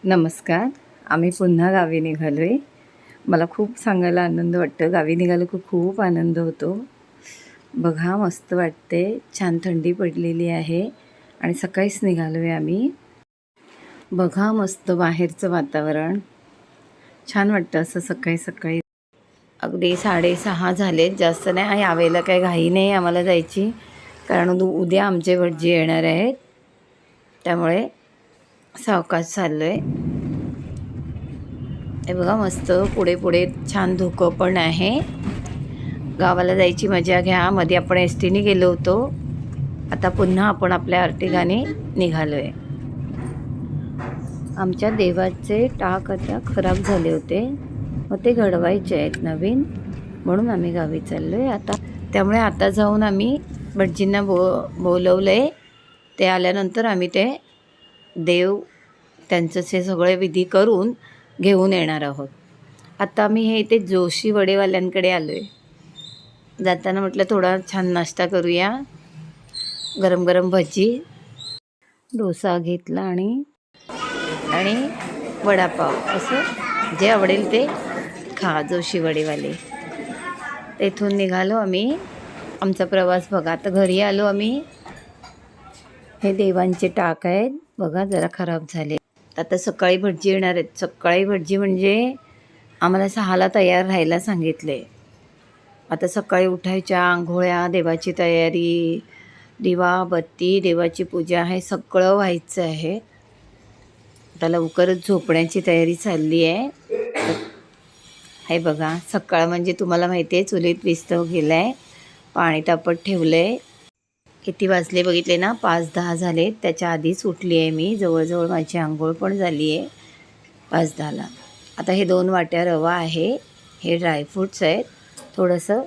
नमस्कार. आम्ही पुन्हा गावी निघालो आहे. मला खूप सांगायला आनंद वाटतं. गावी निघालो की खूप आनंद होतो. बघा मस्त वाटते. छान थंडी पडलेली आहे आणि सकाळीच निघालो आहे आम्ही. बघा मस्त बाहेरचं वातावरण. छान वाटतं असं सकाळी सकाळी. अगदी 6:30 झालेत, जास्त नाही. आणि यावेळेला काही घाई नाही आम्हाला जायची, कारण उद्या आमचे भटजी येणार आहेत. त्यामुळे सावकाश चाललो आहे. हे बघा मस्त पुढे पुढे छान धुकं पण आहे. गावाला जायची मजा घ्या. मध्ये आपण एस टीने गेलो होतो. आता पुन्हा आपण आपल्या अर्टिगाने निघालो आहे. आमच्या देवाचे टाक आता खराब झाले होते, मग ते घडवायचे आहेत नवीन, म्हणून आम्ही गावी चाललो आहे आता. त्यामुळे आता जाऊन आम्ही भटजींना बोलवलं आहे. ते आल्यानंतर आम्ही ते देव त्यांचं ते सगळे विधी करून घेऊन येणार आहोत. आता आम्ही हे इथे जोशी वडेवाल्यांकडे आलो आहे. जाताना म्हटलं थोडा छान नाश्ता करूया. गरम गरम भजी, डोसा घेतला आणि वडापाव, असं जे आवडेल ते खा. जोशी वडेवाले. तेथून निघालो आम्ही. आमचा प्रवास बघा. आता घरी आलो आम्ही. हे देवांचे टाक आहेत बघा, जरा खराब झाले. आता सकाळी भटजी येणार आहेत. सकाळी भटजी म्हणजे आम्हाला 6ला तयार राहायला सांगितले. आता सकाळी उठायच्या, आंघोळ्या, देवाची तयारी, दिवा बत्ती, देवाची पूजा, हे सगळं व्हायचं आहे. आता लवकरच झोपण्याची तयारी चालली आहे. हे बघा, सकाळ म्हणजे तुम्हाला माहिती आहे, चुलीत विस्तव केला आहे, पाणी तापत ठेवलं आहे. किती वाजले बघितले ना, 5:10 झाले. त्याच्या आधीच उठली आहे मी. जवळजवळ माझी आंघोळ पण झाली आहे 5:10ला. आता हे 2 वाट्या रवा आहे, हे ड्रायफ्रूट्स आहेत, थोडंसं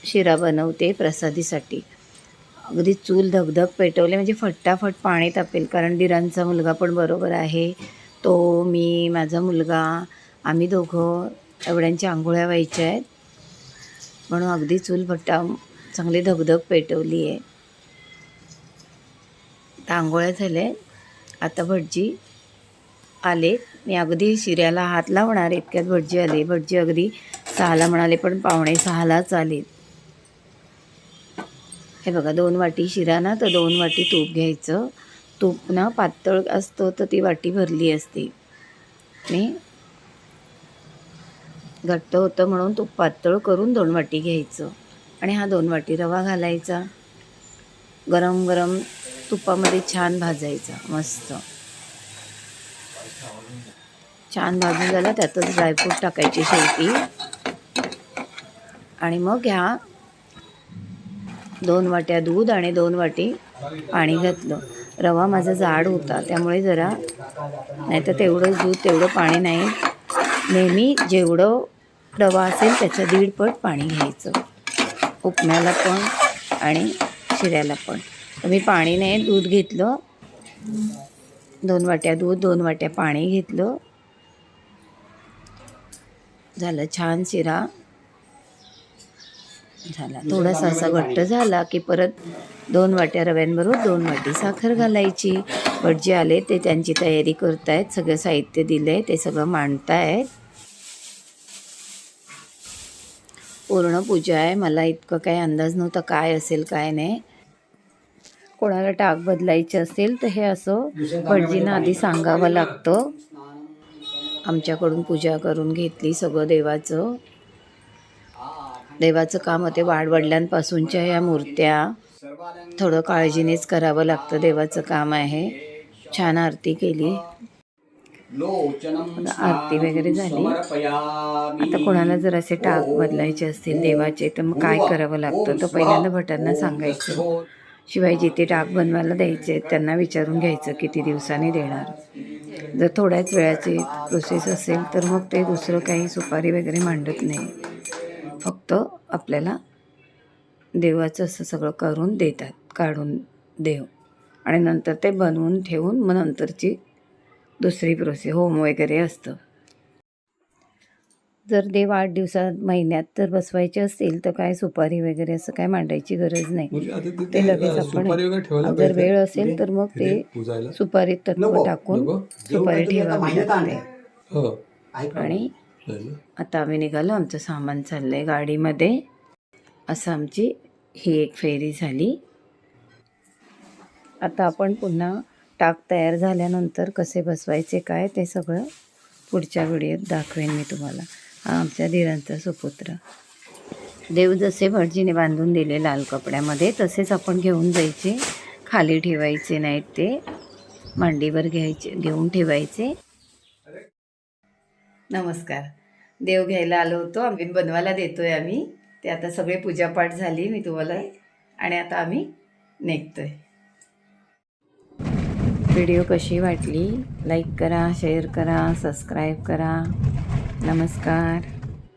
शिरा बनवते प्रसादीसाठी. अगदी चूल धगधग पेटवले म्हणजे फटाफट पाणी तापेल, कारण दिरांचा मुलगा पण बरोबर आहे. तो, मी, माझा मुलगा, आम्ही दोघं एवढ्यांच्या आंघोळ्या व्हायच्या आहेत, म्हणून अगदी चूल चांगली धगधग पेटवली आहे. आता आंघोळ्या झाल्या. आता भटजी आले. मी अगदी शिऱ्याला हात लावणार इतक्यात भटजी आले. भटजी अगदी 6ला म्हणाले, पण 5:45लाच आले. हे बघा, 2 वाटी शिरा ना, तर 2 वाटी तूप घ्यायचं. तूप ना पातळ असतं तर ती वाटी भरली असती. मी घट्ट होतं म्हणून तूप पातळ करून 2 वाटी घ्यायचं. आणि हा 2 वाटी रवा घालायचा. गरम गरम तुपामध्ये छान भाजायचा. मस्त छान भाजून झाला. त्यातच ड्रायफ्रूट टाकायचे शेवटी. आणि मग ह्या 2 वाट्या दूध आणि 2 वाटी पाणी घातलं. रवा माझा जाड होता, त्यामुळे जरा, नाही तर तेवढंच दूध तेवढं पाणी नाही. नेहमी जेवढं रवा असेल त्याच्या 1.5 पट पाणी घ्यायचं, उपम्याला पण आणि शिऱ्याला पण. तर मी पाणी नाही, दूध घेतलं. 2 वाट्या दूध, 2 वाट्या पाणी घेतलं. झालं छान शिरा झाला. थोडासा असा घट्ट झाला की परत 2 वाट्या रव्यांबरोबर 2 वाटी साखर घालायची. भटजी आले, ते त्यांची तयारी करतायत. सगळं साहित्य दिलंय, ते सगळं मांडतायत. पूर्ण पूजा आहे. मला इतकं काही अंदाज नव्हता काय असेल काय नाही. कोणाला टाक बदलायचे असेल तर हे असं भटजींना आधी सांगावं लागतं. आमच्याकडून पूजा करून घेतली सगळं देवाचं काम होते. वाडवडिलांपासूनच्या या मूर्त्या थोडं काळजीनेच करावं लागतं. देवाचं काम आहे. छान आरती केली. आरती वगैरे झाली. आता कोणाला जर असे टाक बदलायचे असतील देवाचे, तर मग काय करावं लागतं, तर पहिल्यांदा भटांना सांगायचं. शिवाय जिथे टाक बनवायला द्यायचे त्यांना विचारून घ्यायचं किती दिवसांनी देणार. जर थोड्याच वेळाची प्रोसेस असेल तर मग ते दुसरं काही सुपारी वगैरे मांडत नाही. फक्त आपल्याला देवाचं असं सगळं करून देतात, काढून देव, आणि नंतर ते बनवून ठेवून मग नंतरची दुसरी प्रोसेस होम वगैरे असतं. जर देव 8 दिवसात महिन्यात तर बसवायचे असतील तर काय सुपारी वगैरे असं काय मांडायची गरज नाही. म्हणजे आता ते तिथे लगेच सुपारी वगैरे ठेवायला आपण जर पाहिजे वेळ असेल तर मग ते तिथे पूजायला. सुपारीत तत्व टाकून नको? सुपारी ठेवावी लागते. हो आणि है ना? आता आम्ही निघालो, आमचं सामान चाललंय गाडीमध्ये. असं आमची ही एक फेरी झाली. आता आपण पुन्हा टाक तयार झाल्यानंतर कसे बसवायचे काय ते सगळं पुढच्या व्हिडिओत दाखवेन मी तुम्हाला. हा आमच्या धीरांचा सुपुत्र. देव जसे भटजीने बांधून दिले लाल कपड्यामध्ये तसेच आपण घेऊन जायचे, खाली ठेवायचे नाहीत, ते मांडीवर घेऊन ठेवायचे. नमस्कार. देव घ्यायला आलो होतो, आम्ही बनवायला देतोय आम्ही. ते आता सगळे पूजापाठ झाली मी तुम्हाला, आणि आता आम्ही निघतोय. व्हिडिओ कशी वाटली लाईक करा, शेअर करा, सबस्क्राईब करा. नमस्कार.